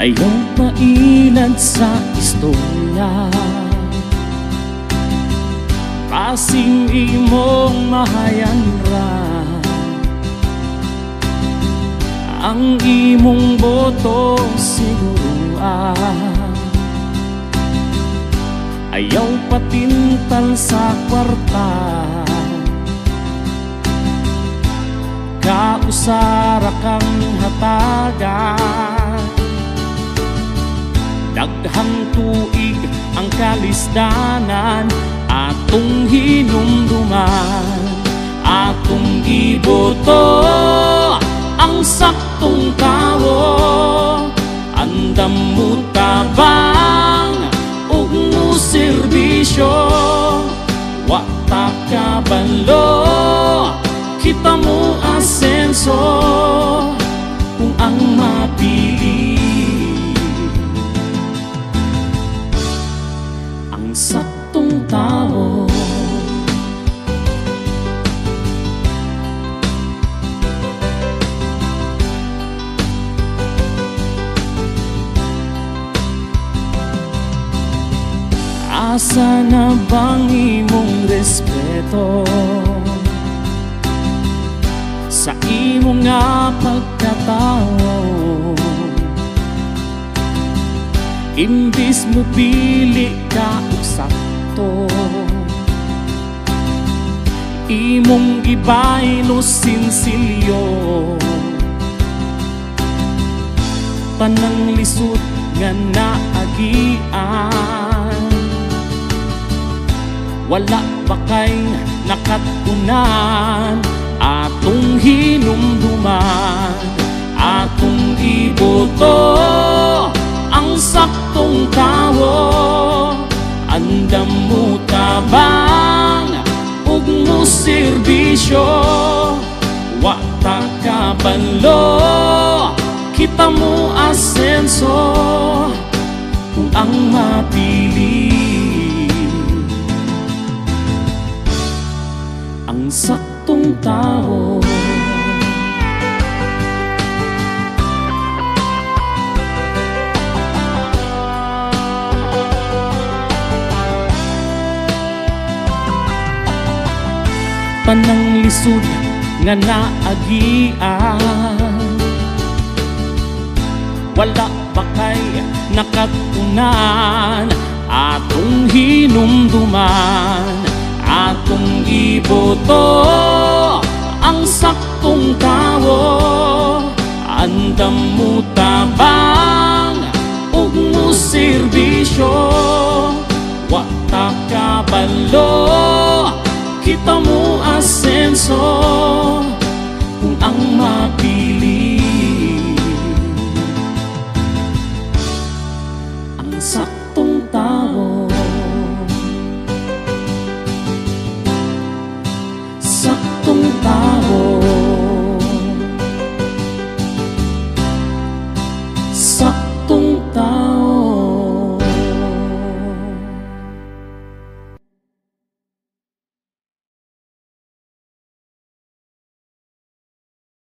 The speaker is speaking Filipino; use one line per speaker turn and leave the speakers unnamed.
ayaw pailad sa istorya. Kasing imong mahayan ra ang imong boto siguro ayaw patintal sa kwarta. Kausara kang hatagan, daghang tuig ang kalisdanan atong hinumduman. Atong iboto ang saktong tawo, andam mo tabang ug mo serbisyo. Wa ta kabalo, kita mo asenso kung ang mapili ang saktong tao. Asa na bang imong respeto sa imong nga pagkatao? Imbis mo pili ka og sakto, imong gibaylo sinsilyo. Panang lisod nga naagian, wala ba kay nakatunan atong hinumduman. Atong iboto ang saktong tawo, andam mo tabang ug mo serbisyo. Wa ta kabalo, kita mo asenso kung ang mapili ang saktong tao. Panang lisod nga naagian, wala ba kay nakatunan atong hinumduman. Atong iboto ang saktong tawo, andam mo tabang ug mo serbisyo. Wa ta kabalo, kita mo asenso kung ang